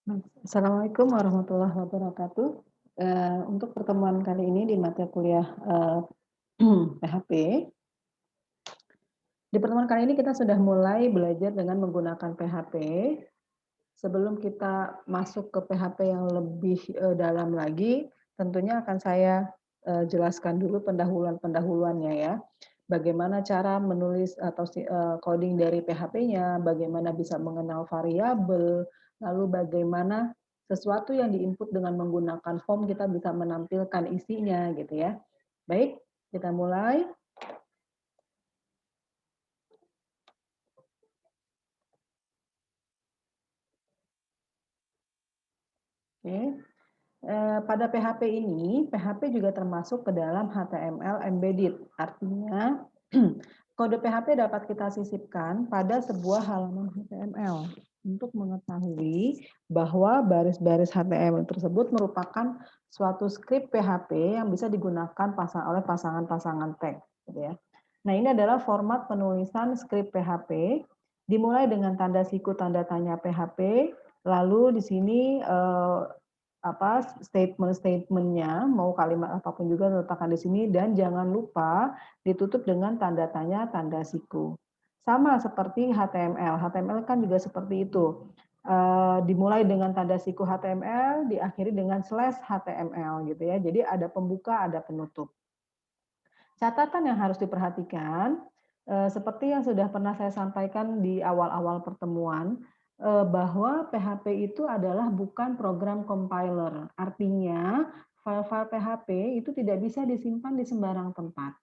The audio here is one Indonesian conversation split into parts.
Assalamualaikum warahmatullahi wabarakatuh. Untuk pertemuan kali ini di mata kuliah, PHP, di pertemuan kali ini kita sudah mulai belajar dengan menggunakan PHP. Sebelum kita masuk ke PHP yang lebih, dalam lagi, tentunya akan saya, jelaskan dulu pendahuluan-pendahuluannya ya. Bagaimana cara menulis atau coding dari PHP-nya, bagaimana bisa mengenal variabel, lalu bagaimana sesuatu yang di-input dengan menggunakan form kita bisa menampilkan isinya gitu ya. Baik, kita mulai. Oke. Pada PHP ini, PHP juga termasuk ke dalam HTML embedded. Artinya, kode PHP dapat kita sisipkan pada sebuah halaman HTML untuk mengetahui bahwa baris-baris HTML tersebut merupakan suatu skrip PHP yang bisa digunakan oleh pasangan-pasangan tag, gitu ya. Nah, ini adalah format penulisan skrip PHP, dimulai dengan tanda siku tanda tanya PHP, lalu di sini statement-statement-nya, mau kalimat apapun juga letakkan di sini dan jangan lupa ditutup dengan tanda tanya, tanda siku. Sama seperti HTML. HTML kan juga seperti itu. Dimulai dengan tanda siku HTML, diakhiri dengan slash HTML gitu ya. Jadi ada pembuka, ada penutup. Catatan yang harus diperhatikan, seperti yang sudah pernah saya sampaikan di awal-awal pertemuan, bahwa PHP itu adalah bukan program compiler. Artinya, file-file PHP itu tidak bisa disimpan di sembarang tempat.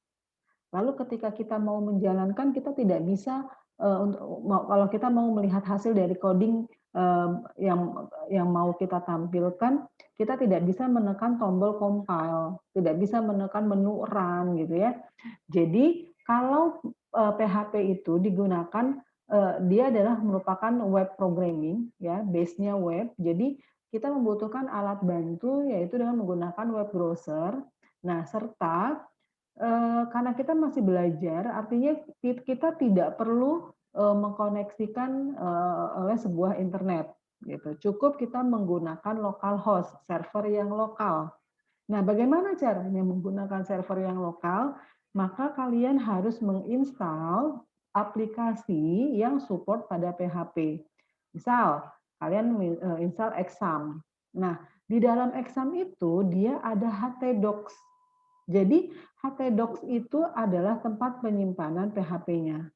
Lalu ketika kita mau menjalankan, kita tidak bisa, kalau kita mau melihat hasil dari coding, yang mau kita tampilkan, kita tidak bisa menekan tombol compile, tidak bisa menekan menu run gitu ya. Jadi kalau, PHP itu digunakan, dia adalah merupakan web programming ya, base-nya web. Jadi kita membutuhkan alat bantu yaitu dengan menggunakan web browser. Nah, serta karena kita masih belajar, artinya kita tidak perlu, mengkoneksikan, oleh sebuah internet, gitu. Cukup kita menggunakan localhost, server yang lokal. Nah, bagaimana caranya menggunakan server yang lokal? Maka kalian harus menginstal aplikasi yang support pada PHP. Misal, kalian install Exam. Nah, di dalam Exam itu dia ada htdocs. Jadi htdocs itu adalah tempat penyimpanan PHP-nya.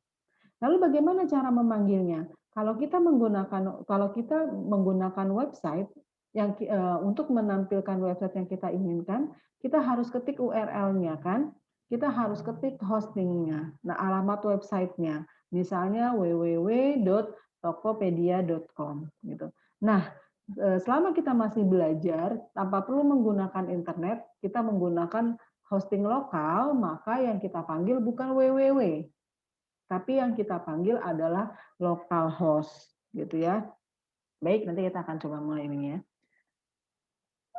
Lalu bagaimana cara memanggilnya? Kalau kita menggunakan website yang untuk menampilkan website yang kita inginkan, kita harus ketik URL-nya kan? Kita harus ketik hostingnya. Nah, alamat websitenya, misalnya www.tokopedia.com gitu. Nah, selama kita masih belajar tanpa perlu menggunakan internet, kita menggunakan hosting lokal, maka yang kita panggil bukan www, tapi yang kita panggil adalah localhost, gitu ya. Baik, nanti kita akan coba mulai ini ya.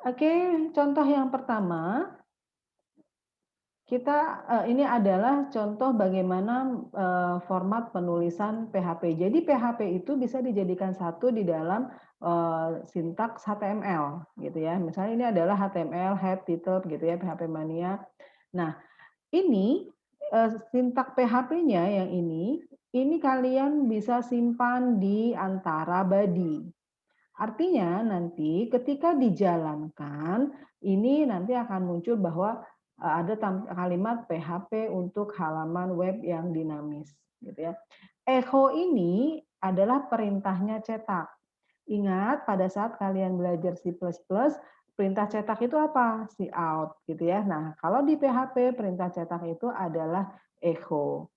Oke, contoh yang pertama, ini adalah contoh bagaimana format penulisan PHP. Jadi PHP itu bisa dijadikan satu di dalam sintaks HTML, gitu ya. Misalnya ini adalah HTML head title, gitu ya, PHP Mania. Nah, ini sintaks PHP-nya yang ini kalian bisa simpan di antara body. Artinya nanti ketika dijalankan, ini nanti akan muncul bahwa ada kalimat PHP untuk halaman web yang dinamis, gitu ya. Echo ini adalah perintahnya cetak. Ingat pada saat kalian belajar C++, perintah cetak itu apa? Cout, gitu ya. Nah, kalau di PHP perintah cetak itu adalah echo.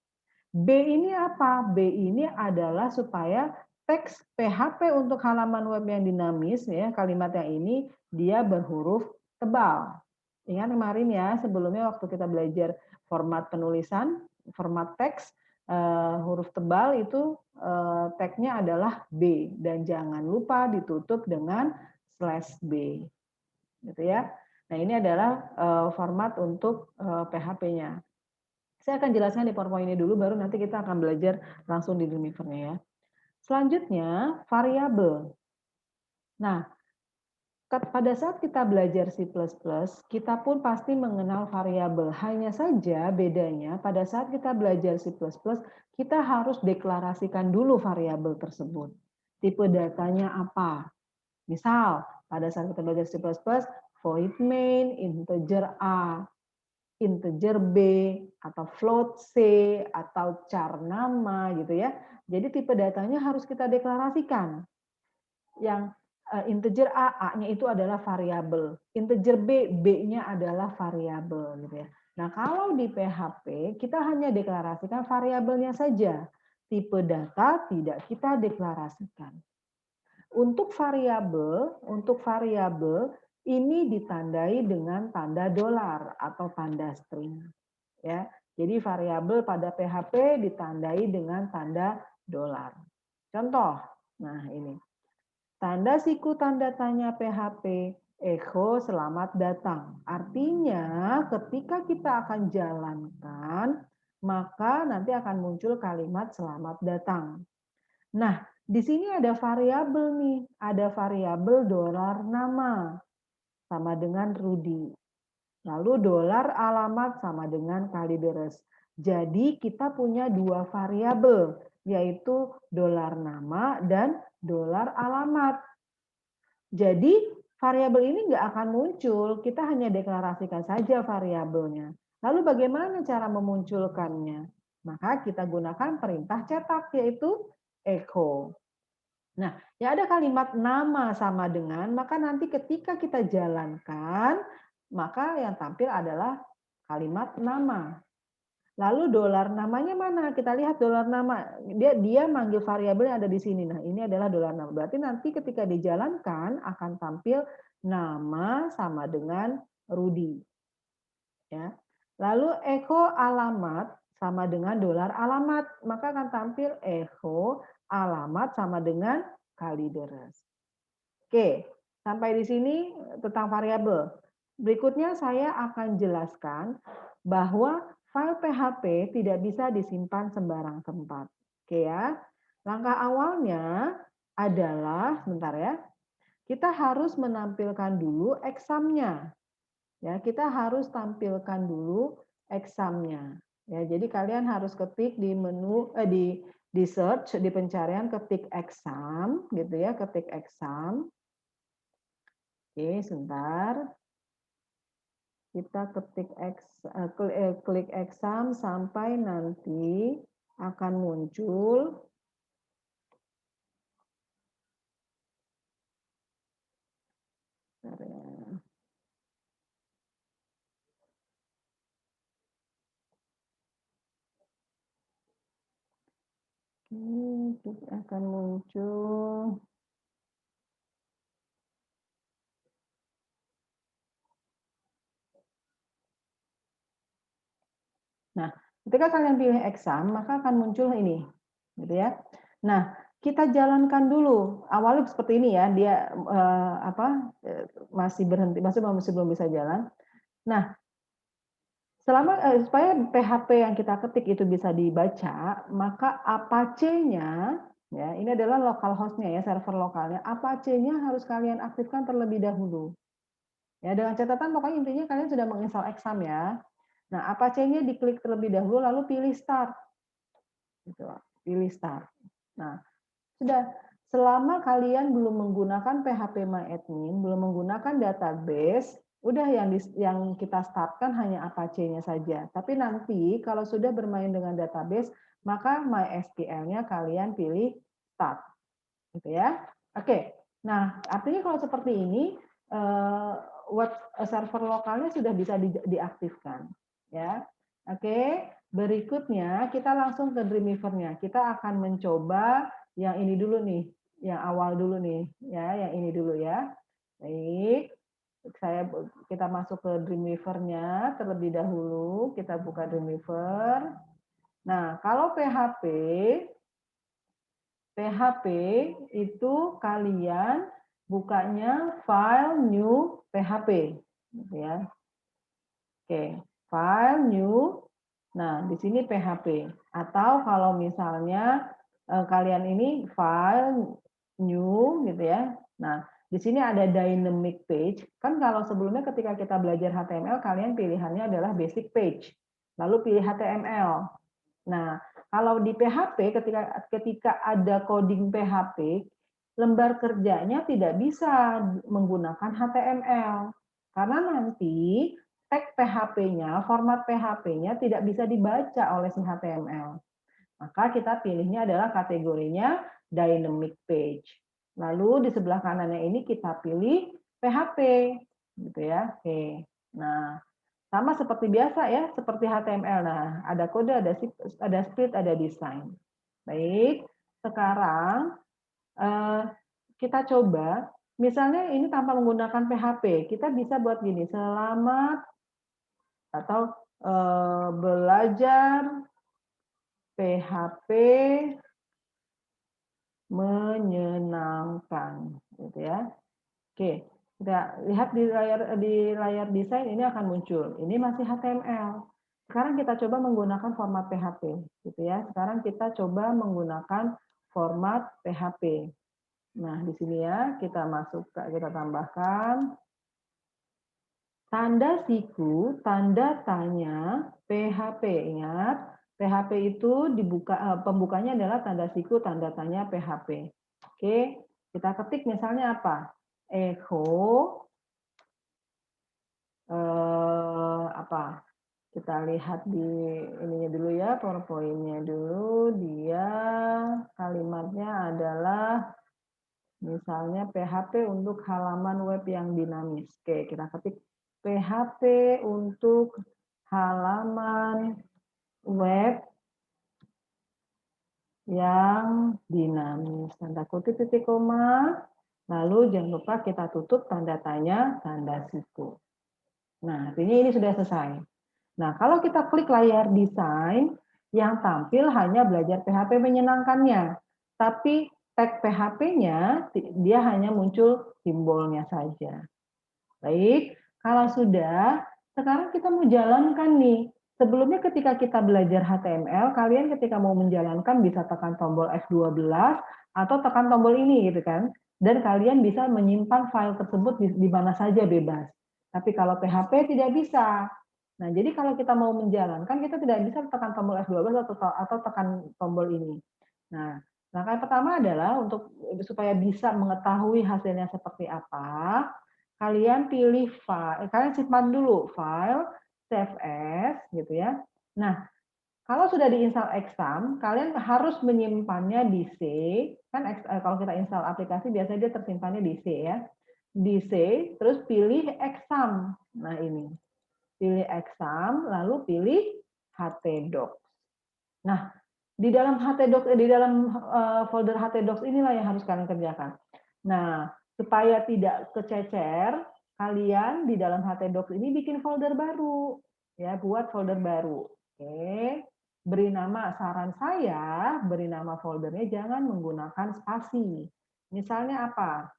B ini apa? B ini adalah supaya teks PHP untuk halaman web yang dinamis ya, kalimat yang ini dia berhuruf tebal. Ingat kemarin ya, sebelumnya waktu kita belajar format penulisan, format teks, huruf tebal itu tagnya adalah B dan jangan lupa ditutup dengan /B, gitu ya. Nah, ini adalah format untuk PHP-nya. Saya akan jelaskan di PowerPoint ini dulu, baru nanti kita akan belajar langsung di Dreamweaver-nya ya. Selanjutnya, variabel. Nah, pada saat kita belajar C++, kita pun pasti mengenal variabel. Hanya saja bedanya pada saat kita belajar C++, kita harus deklarasikan dulu variabel tersebut. Tipe datanya apa? Misal, pada saat kita belajar C++, void main, integer A, integer B, atau float C, atau char nama gitu ya. Jadi tipe datanya harus kita deklarasikan. Yang integer A, A-nya itu adalah variabel. Integer B, B-nya adalah variabel gitu ya. Nah, kalau di PHP kita hanya deklarasikan variabelnya saja. Tipe data tidak kita deklarasikan. Untuk variabel ini ditandai dengan tanda dolar atau tanda string ya. Jadi variabel pada PHP ditandai dengan tanda dolar. Contoh, nah ini. Tanda siku tanda tanya PHP, echo selamat datang. Artinya ketika kita akan jalankan, maka nanti akan muncul kalimat selamat datang. Nah, di sini ada variabel nih, ada variabel dolar nama sama dengan Rudy. Lalu dolar alamat sama dengan kaliberes. Jadi kita punya dua variabel, yaitu dolar nama dan dolar alamat. Jadi variabel ini nggak akan muncul, kita hanya deklarasikan saja variabelnya. Lalu bagaimana cara memunculkannya? Maka kita gunakan perintah cetak, yaitu echo. Nah, ya ada kalimat nama sama dengan, maka nanti ketika kita jalankan, maka yang tampil adalah kalimat nama. Lalu dolar namanya mana? Kita lihat dolar nama. Dia manggil variabel yang ada di sini. Nah, ini adalah dolar nama. Berarti nanti ketika dijalankan akan tampil nama sama dengan Rudy. Ya. Lalu echo alamat sama dengan dolar alamat. Maka akan tampil echo alamat sama dengan kalideres. Oke, sampai di sini tentang variabel. Berikutnya saya akan jelaskan bahwa file PHP tidak bisa disimpan sembarang tempat. Oke ya. Langkah awalnya adalah, sebentar ya, kita harus menampilkan dulu examnya. Ya, kita harus tampilkan dulu examnya. Ya, jadi kalian harus ketik di menu di search di pencarian ketik exam gitu ya, ketik exam. Oke, sebentar. Kita klik exam sampai nanti akan muncul akan muncul. Nah, ketika kalian pilih exam, maka akan muncul ini, gitu ya. Nah, kita jalankan dulu. Awalnya seperti ini ya, dia masih berhenti, masih belum bisa jalan. Nah, supaya PHP yang kita ketik itu bisa dibaca, maka Apache-nya, ya ini adalah localhost-nya ya, server lokalnya. Apache-nya harus kalian aktifkan terlebih dahulu. Ya, dengan catatan pokoknya intinya kalian sudah menginstal exam ya. Nah, Apache-nya diklik terlebih dahulu, lalu pilih start. Gitu, pilih start. Nah, sudah. Selama kalian belum menggunakan phpMyAdmin, belum menggunakan database, udah yang kita startkan hanya Apache-nya saja. Tapi nanti kalau sudah bermain dengan database, maka MySQL-nya kalian pilih start. Gitu ya. Oke. Nah, artinya kalau seperti ini, web server lokalnya sudah bisa diaktifkan. Ya. Oke. Berikutnya kita langsung ke Dreamweaver-nya. Kita akan mencoba yang ini dulu nih, yang awal dulu nih, ya, yang ini dulu ya. Baik, kita masuk ke Dreamweaver-nya terlebih dahulu. Kita buka Dreamweaver. Nah, kalau PHP itu kalian bukanya file new PHP, gitu ya. Oke, file new. Nah, di sini PHP. Atau kalau misalnya kalian ini file new gitu ya. Nah, Di sini ada dynamic page. Kan kalau sebelumnya ketika kita belajar HTML, kalian pilihannya adalah basic page. Lalu pilih HTML. Nah, kalau di PHP ketika ada coding PHP, lembar kerjanya tidak bisa menggunakan HTML. Karena nanti tag PHP-nya, format PHP-nya tidak bisa dibaca oleh si HTML. Maka kita pilihnya adalah kategorinya dynamic page. Lalu di sebelah kanannya ini kita pilih PHP, gitu ya. Oke. Nah, sama seperti biasa ya, seperti HTML. Nah, ada kode, ada script, ada desain. Baik, sekarang kita coba, misalnya ini tanpa menggunakan PHP, kita bisa buat gini, selamat atau belajar PHP menyenangkan, gitu ya. Oke, kita lihat di layar desain ini akan muncul. Ini masih HTML. Sekarang kita coba menggunakan format PHP, gitu ya. Sekarang kita coba menggunakan format PHP. Nah, di sini ya kita tambahkan tanda siku, tanda tanya, PHP. Ingat, PHP itu pembukanya adalah tanda siku, tanda tanya PHP. Oke, kita ketik misalnya apa? Echo apa? Kita lihat di ininya dulu ya, PowerPoint-nya dulu. Dia kalimatnya adalah misalnya PHP untuk halaman web yang dinamis. Oke, kita ketik PHP untuk halaman web yang dinamis. Tanda kutip titik koma, lalu jangan lupa kita tutup tanda tanya, tanda siku. Nah, artinya ini sudah selesai. Nah, kalau kita klik layar desain, yang tampil hanya belajar PHP menyenangkannya. Tapi tag PHP-nya, dia hanya muncul simbolnya saja. Baik, kalau sudah, sekarang kita mau jalankan nih. Sebelumnya ketika kita belajar HTML, kalian ketika mau menjalankan bisa tekan tombol F12 atau tekan tombol ini gitu kan. Dan kalian bisa menyimpan file tersebut di mana saja bebas. Tapi kalau PHP tidak bisa. Nah, jadi kalau kita mau menjalankan, kita tidak bisa tekan tombol F12 atau tekan tombol ini. Nah, langkah pertama adalah untuk supaya bisa mengetahui hasilnya seperti apa, kalian pilih file, kalian simpan dulu file, save as, gitu ya. Nah, kalau sudah diinstal Exam, kalian harus menyimpannya di C. Kan kalau kita install aplikasi biasanya dia tersimpannya di C ya. Di C, terus pilih Exam. Nah ini, pilih Exam, lalu pilih htdocs. Nah, di dalam htdocs, di dalam folder htdocs inilah yang harus kalian kerjakan. Nah, supaya tidak kececer, kalian di dalam htdocs ini bikin folder baru, ya, buat folder baru. Oke, beri nama, saran saya, beri nama foldernya jangan menggunakan spasi. Misalnya apa?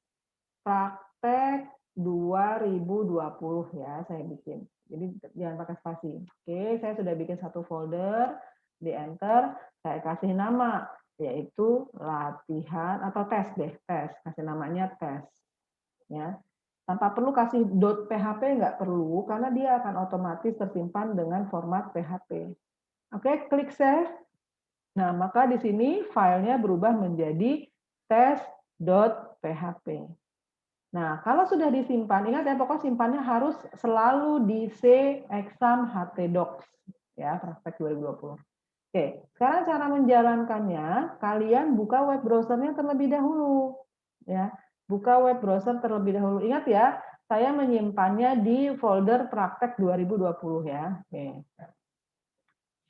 Praktek 2020 ya, saya bikin. Jadi jangan pakai spasi. Oke, saya sudah bikin satu folder, di enter, saya kasih nama yaitu latihan atau tes deh, tes, kasih namanya tes. Ya. Tanpa perlu kasih .php nggak perlu karena dia akan otomatis tersimpan dengan format PHP. Oke, klik save. Nah, maka di sini filenya berubah menjadi tes.php. Nah, kalau sudah disimpan, ingat ya, pokoknya simpannya harus selalu di C exam htdocs ya, praktek 2020. Oke, sekarang cara menjalankannya, kalian buka web browser-nya terlebih dahulu. Ya, buka web browser terlebih dahulu. Ingat ya, saya menyimpannya di folder praktek 2020 ya. Oke.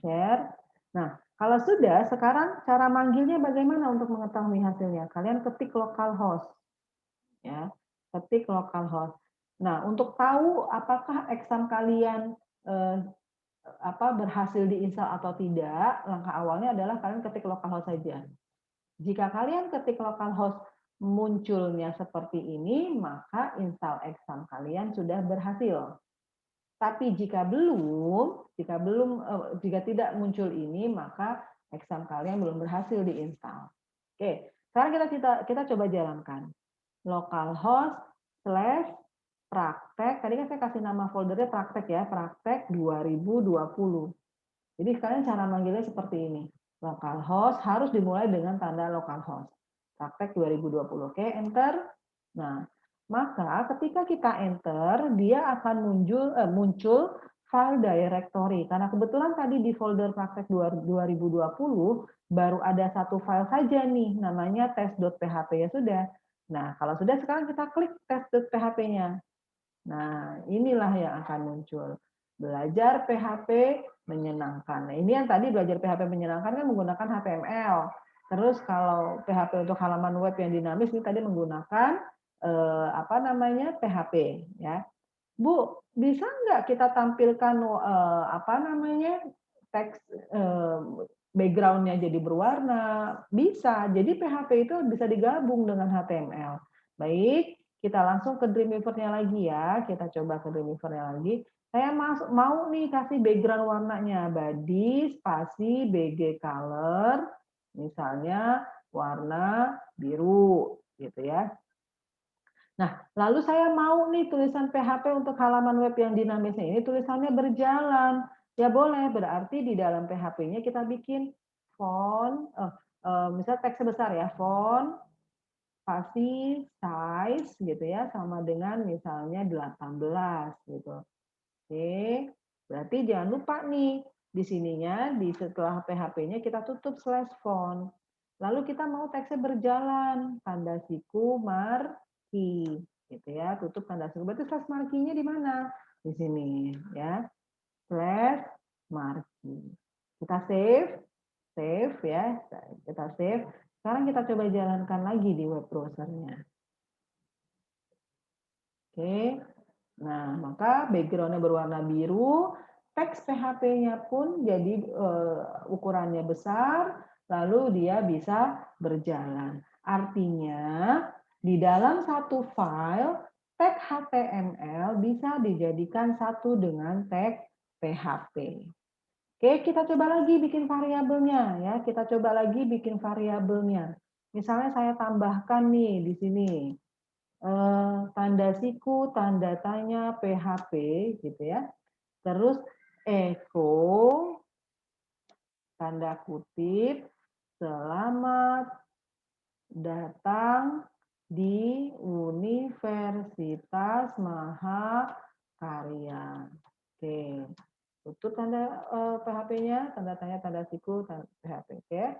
Share. Nah, kalau sudah, sekarang cara manggilnya bagaimana untuk mengetahui hasilnya? Kalian ketik localhost. Ya, ketik localhost. Nah, untuk tahu apakah exam kalian berhasil diinstal atau tidak, langkah awalnya adalah kalian ketik localhost saja. Jika kalian ketik localhost munculnya seperti ini, maka install exam kalian sudah berhasil. Tapi jika tidak muncul ini, maka exam kalian belum berhasil diinstal. Oke, sekarang kita coba jalankan. localhost slash praktek. Tadi kan saya kasih nama foldernya praktek ya, praktek 2020. Jadi kalian cara manggilnya seperti ini. Localhost harus dimulai dengan tanda localhost. Praktek 2020. Oke, enter. Nah, maka ketika kita enter, dia akan muncul file directory. Karena kebetulan tadi di folder praktek 2020 baru ada satu file saja nih, namanya test.php ya sudah. Nah, kalau sudah sekarang kita klik test.php-nya. Nah, inilah yang akan muncul. Belajar PHP menyenangkan. Nah, ini yang tadi belajar PHP menyenangkan kan menggunakan HTML. Terus kalau PHP untuk halaman web yang dinamis ini tadi menggunakan PHP ya. Bu, bisa nggak kita tampilkan teks background-nya jadi berwarna? Bisa. Jadi PHP itu bisa digabung dengan HTML. Baik, kita langsung ke Dreamweaver-nya lagi ya. Kita coba ke Dreamweaver-nya lagi. Saya mau nih kasih background warnanya. Body, spasi, BG color. Misalnya warna biru. Gitu ya. Nah, lalu saya mau nih tulisan PHP untuk halaman web yang dinamisnya ini tulisannya berjalan. Ya boleh, berarti di dalam PHP-nya kita bikin font, misalnya teksnya besar ya, font, spasi, size gitu ya, sama dengan misalnya 18 gitu. Oke, berarti jangan lupa nih, di sininya, di setelah PHP-nya kita tutup slash font. Lalu kita mau teksnya berjalan, tanda siku marki, gitu ya, tutup tanda siku. Berarti slash markinya di mana? Di sini, ya, slash marki. Kita save ya, kita save. Sekarang kita coba jalankan lagi di web browser-nya. Oke, nah maka background-nya berwarna biru, teks PHP-nya pun jadi ukurannya besar, lalu dia bisa berjalan. Artinya, di dalam satu file, tag HTML bisa dijadikan satu dengan tag PHP. Oke, kita coba lagi bikin variabelnya ya. Kita coba lagi bikin variabelnya. Misalnya saya tambahkan nih di sini tanda siku, tanda tanya, PHP gitu ya. Terus echo tanda kutip, selamat datang di Universitas Mahakarya. Oke, tutup tanda PHP-nya, tanda tanya, tanda siku, tanda PHP. Oke,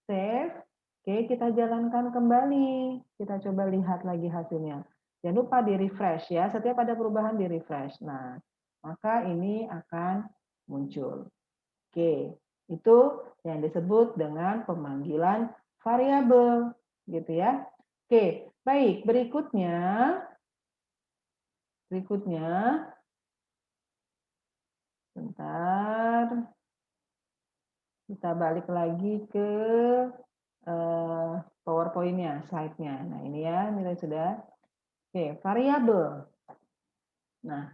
save. Oke, kita jalankan kembali. Kita coba lihat lagi hasilnya. Jangan lupa di refresh ya. Setiap ada perubahan di refresh. Nah, maka ini akan muncul. Oke, itu yang disebut dengan pemanggilan variabel, gitu ya. Oke, baik. Berikutnya, bentar. Kita balik lagi ke PowerPoint-nya, slide-nya. Nah, ini ya, nilai sudah. Oke, variabel. Nah,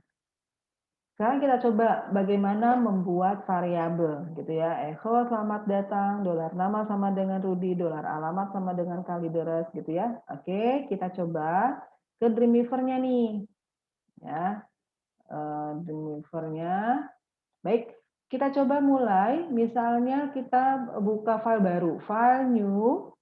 sekarang kita coba bagaimana membuat variabel gitu ya. Echo selamat datang, dolar nama sama dengan Rudi, dolar alamat sama dengan Kalideres gitu ya. Oke, kita coba ke Dreamweaver-nya nih. Ya. Dreamweaver-nya. Baik, kita coba mulai misalnya kita buka file baru, file new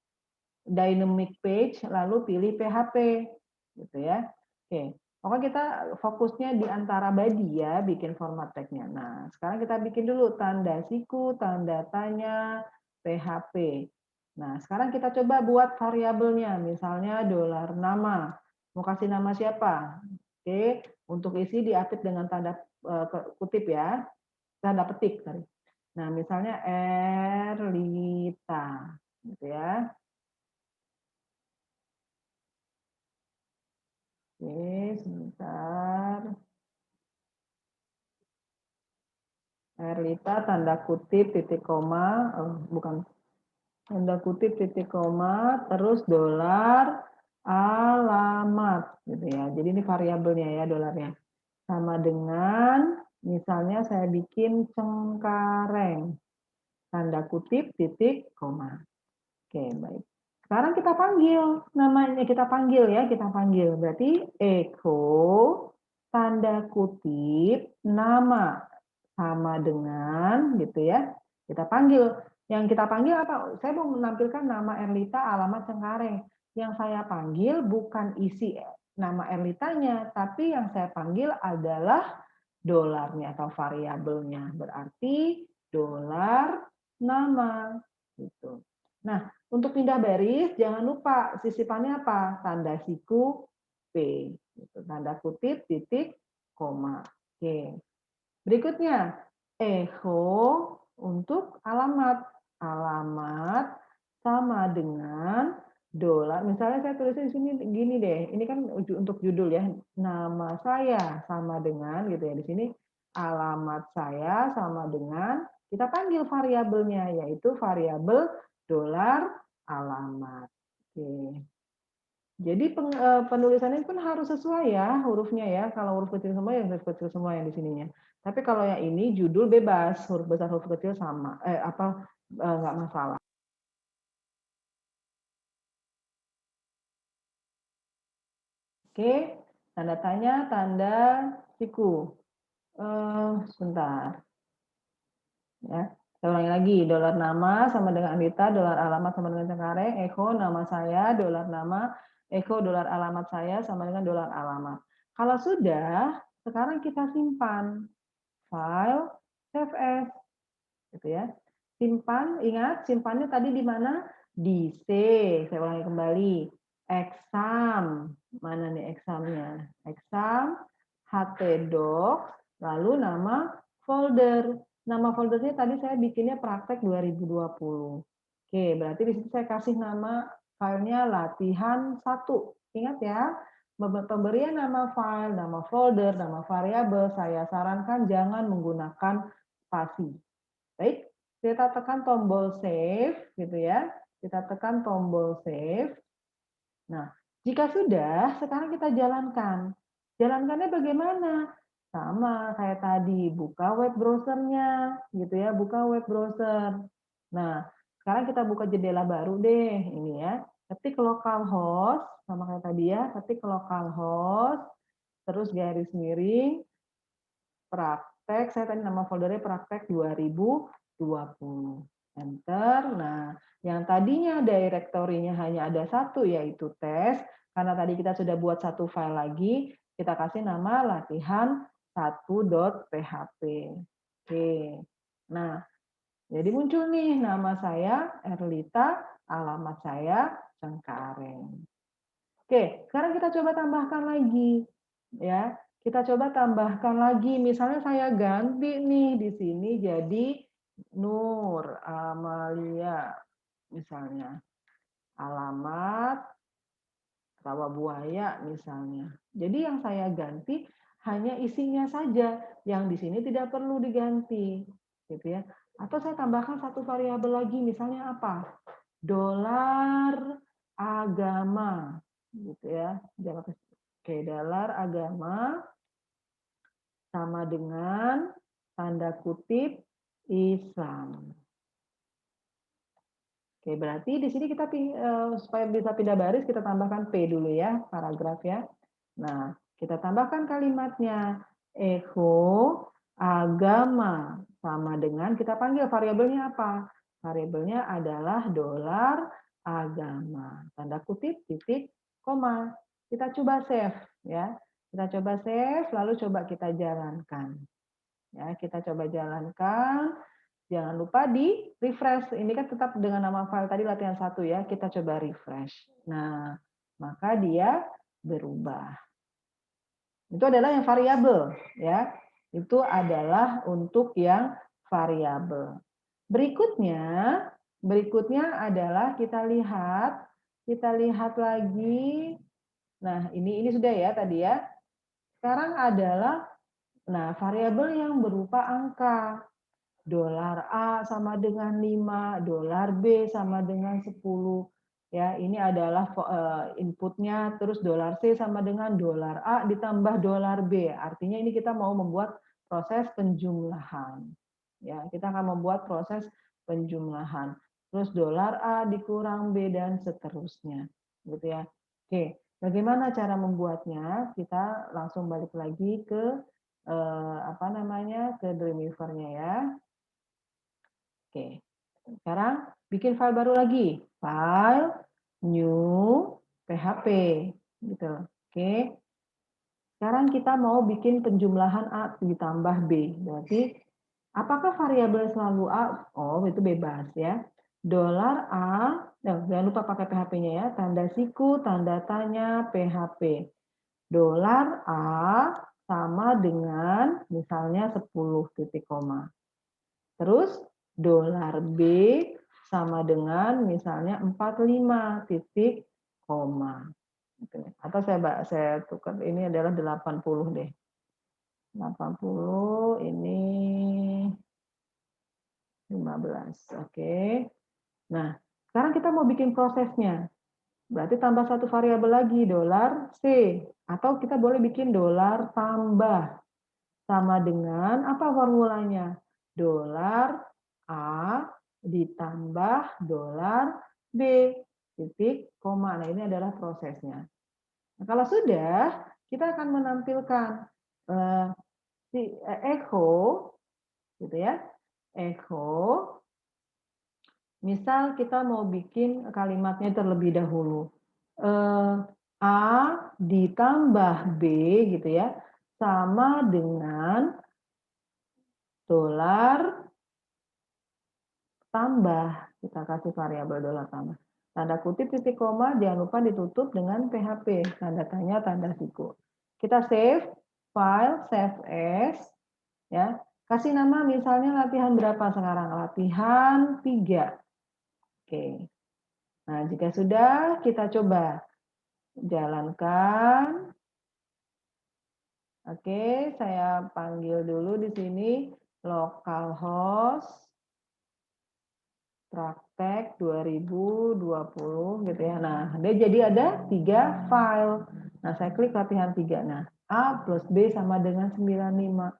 dynamic page lalu pilih PHP gitu ya. Oke. Pokoknya kita fokusnya di antara body ya, bikin format tag-nya. Nah, sekarang kita bikin dulu tanda siku, tanda tanya, PHP. Nah, sekarang kita coba buat variabelnya, misalnya dolar nama. Mau kasih nama siapa? Oke, untuk isi diapit dengan tanda kutip ya, tanda petik. Sorry. Nah, misalnya Erlita, gitu ya. Oke, sebentar. Erlita tanda kutip titik koma, bukan tanda kutip titik koma, terus dolar alamat, gitu ya. Jadi ini variabelnya ya dolarnya. Sama dengan, misalnya saya bikin Cengkareng, tanda kutip titik koma. Oke, baik. Sekarang kita panggil, namanya kita panggil ya, kita panggil. Berarti echo, tanda kutip, nama, sama dengan, gitu ya. Kita panggil. Yang kita panggil apa? Saya mau menampilkan nama Erlita, alamat Cengkareng. Yang saya panggil bukan isi nama Erlitanya, tapi yang saya panggil adalah dolarnya atau variabelnya. Berarti dolar nama. Gitu. Nah, untuk pindah baris, jangan lupa sisipannya apa? Tanda siku P. Gitu. Tanda kutip, titik, koma. Oke. Berikutnya, echo untuk alamat. Alamat sama dengan dolar. Misalnya saya tulisnya di sini gini deh. Ini kan untuk judul ya. Nama saya sama dengan gitu ya. Di sini alamat saya sama dengan kita panggil variabelnya yaitu variabel dolar alamat. Oke. Jadi penulisannya pun harus sesuai ya hurufnya ya. Kalau huruf kecil semua yang huruf kecil semua yang di sininya. Tapi kalau yang ini judul bebas, huruf besar huruf kecil sama. Nggak masalah. Oke, tanda tanya, tanda siku. Sebentar. Ya, saya ulangi lagi. Dolar nama sama dengan Anita, dolar alamat sama dengan Cengkareng, echo nama saya, dolar nama, echo dolar alamat saya sama dengan dolar alamat. Kalau sudah, sekarang kita simpan file save as, gitu ya. Simpan, ingat simpannya tadi di mana? Di C. Saya ulangi kembali. Exam, mana nih examnya? Exam, htdocs, lalu nama folder. Nama foldernya tadi saya bikinnya praktek 2020. Oke, berarti di situ saya kasih nama filenya latihan 1. Ingat ya, pemberian nama file, nama folder, nama variabel, saya sarankan jangan menggunakan spasi. Baik, kita tekan tombol save, gitu ya. Kita tekan tombol save. Nah, jika sudah, sekarang kita jalankan. Jalankannya bagaimana? Sama kayak tadi, buka web browsernya, gitu ya, buka web browser. Nah, sekarang kita buka jendela baru deh, ini ya. Ketik localhost, sama kayak tadi ya, ketik localhost, terus garis miring, praktek, saya tadi nama foldernya praktek 2020. Enter. Nah, yang tadinya direktorinya hanya ada satu, yaitu tes. Karena tadi kita sudah buat satu file lagi, kita kasih nama latihan 1.php. Oke. Nah, jadi muncul nih nama saya Erlita, alamat saya Cengkareng. Oke, sekarang kita coba tambahkan lagi. Ya, kita coba tambahkan lagi. Misalnya saya ganti nih di sini jadi Nur Amalia misalnya. Alamat Rawabuaya misalnya. Jadi yang saya ganti hanya isinya saja, yang di sini tidak perlu diganti, gitu ya. Atau saya tambahkan satu variabel lagi, misalnya apa? Dolar agama, gitu ya. Oke, dolar agama sama dengan tanda kutip Islam. Oke, berarti di sini kita supaya bisa pindah baris kita tambahkan P dulu ya, paragraf ya. Nah, kita tambahkan kalimatnya echo agama sama dengan kita panggil variabelnya apa? Variabelnya adalah dolar agama. Tanda kutip titik koma. Kita coba save ya. Kita coba save lalu coba kita jalankan. Ya, kita coba jalankan. Jangan lupa di refresh. Ini kan tetap dengan nama file tadi latihan 1 ya. Kita coba refresh. Nah, maka dia berubah. Itu adalah yang variabel ya. Itu adalah untuk yang variabel. Berikutnya adalah kita lihat lagi. Nah, ini sudah ya tadi ya. Sekarang adalah variabel yang berupa angka. Dolar A sama dengan 5, dolar B sama dengan 10. Ya, ini adalah inputnya, terus dolar C sama dengan dolar A ditambah dolar B. Artinya ini kita mau membuat proses penjumlahan. Ya, kita akan membuat proses penjumlahan. terus dolar A dikurang B, dan seterusnya. Gitu ya. Oke, bagaimana cara membuatnya? Kita langsung balik lagi ke ke Dreamweaver-nya ya. Oke, sekarang bikin file baru lagi. File, new, PHP. Gitu. Oke. Sekarang kita mau bikin penjumlahan A ditambah B. Berarti apakah variabel selalu A? Oh, itu bebas ya. Dolar A, jangan lupa pakai PHP-nya ya. Tanda siku, tanda tanya, PHP. Dolar A sama dengan misalnya 10 titik koma. Terus dolar B sama dengan misalnya 45 titik koma. Atau saya tukar, ini adalah 80 deh. 80 ini 15. Oke. Nah, sekarang kita mau bikin prosesnya. Berarti tambah satu variabel lagi, dolar C. Atau kita boleh bikin dolar tambah. Sama dengan apa formulanya? Dolar A ditambah dolar B. Titik, koma. Nah, ini adalah prosesnya. Nah, kalau sudah, kita akan menampilkan echo, gitu ya. Echo, misal kita mau bikin kalimatnya terlebih dahulu. A ditambah B, gitu ya, sama dengan dolar tambah. Kita kasih variabel dolar tambah. Tanda kutip titik koma, jangan lupa ditutup dengan PHP, tanda tanya, tanda siku. Kita save, file, save as, ya. Kasih nama misalnya latihan berapa sekarang? Latihan 3. Oke. Nah, jika sudah, kita coba jalankan. Oke, saya panggil dulu di sini localhost praktek 2020 gitu ya. Nah, dia jadi ada 3 file. Nah, saya klik latihan 3. Nah, A plus B sama dengan 95.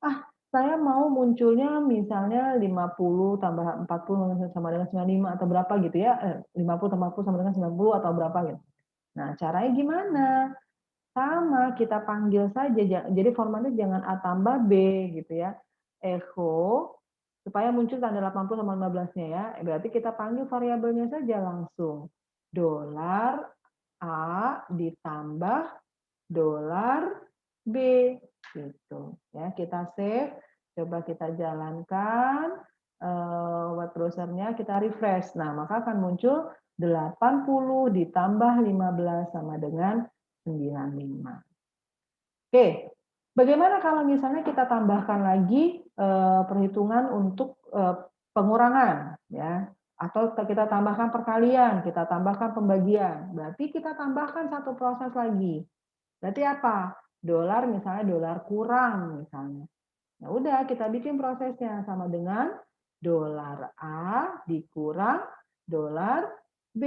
Ah, saya mau munculnya misalnya 50 tambah 40 sama dengan 95 atau berapa gitu ya. 50 tambah 40 sama dengan 90 atau berapa gitu. Nah, caranya gimana? Sama, kita panggil saja. Jadi formatnya jangan A tambah B gitu ya. Echo, supaya muncul tanda 80 sama 15-nya ya. Berarti kita panggil variabelnya saja langsung. Dolar A ditambah dolar B. Gitu. Ya, kita save, coba kita jalankan web browser-nya, kita refresh. Nah, maka akan muncul 80 ditambah 15 sama dengan 95. Oke, bagaimana kalau misalnya kita tambahkan lagi perhitungan untuk pengurangan, ya, atau kita tambahkan perkalian, kita tambahkan pembagian. Berarti kita tambahkan satu proses lagi. Berarti apa? Dolar misalnya dolar kurang misalnya. Nah, udah kita bikin prosesnya sama dengan dolar A dikurang dolar B.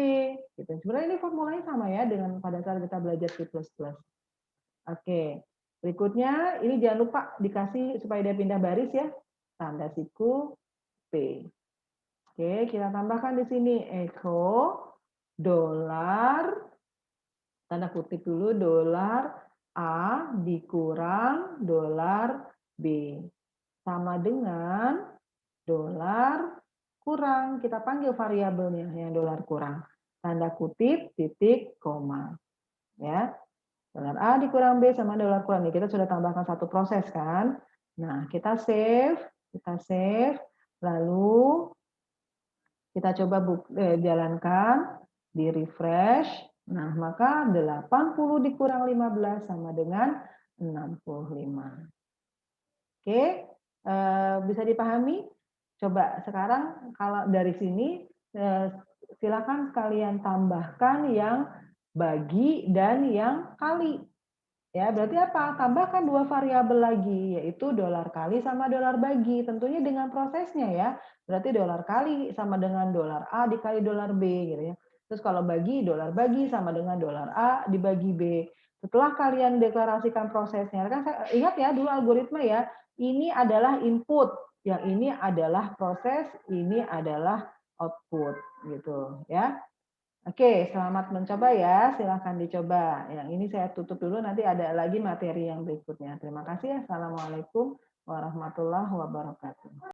Gitu. Sebenarnya ini formulanya sama ya dengan pada saat kita belajar C++. Oke, berikutnya ini jangan lupa dikasih supaya dia pindah baris ya, tanda siku P. Oke, kita tambahkan di sini echo dolar, tanda kutip dulu, dolar A dikurang dolar B. Sama dengan dolar kurang, kita panggil variabelnya yang dolar kurang. Tanda kutip, titik, koma. Ya, dolar A dikurang B sama dolar kurang. Kita sudah tambahkan satu proses kan. Nah, kita save, lalu kita coba jalankan, di refresh. Nah, maka 80 dikurang 15 sama dengan 65. Oke, bisa dipahami? Coba sekarang kalau dari sini silakan kalian tambahkan yang bagi dan yang kali. Ya, berarti apa? Tambahkan 2 variabel lagi, yaitu dolar kali sama dolar bagi. Tentunya dengan prosesnya ya. Berarti dolar kali sama dengan dolar A dikali dolar B gitu ya. Terus kalau bagi, dolar bagi sama dengan dolar A dibagi B. Setelah kalian deklarasikan prosesnya, kan ingat ya dulu algoritma ya, ini adalah input, yang ini adalah proses, ini adalah output gitu ya. Oke, selamat mencoba ya. Silahkan dicoba. Yang ini saya tutup dulu, nanti ada lagi materi yang berikutnya. Terima kasih. Assalamualaikum warahmatullahi wabarakatuh.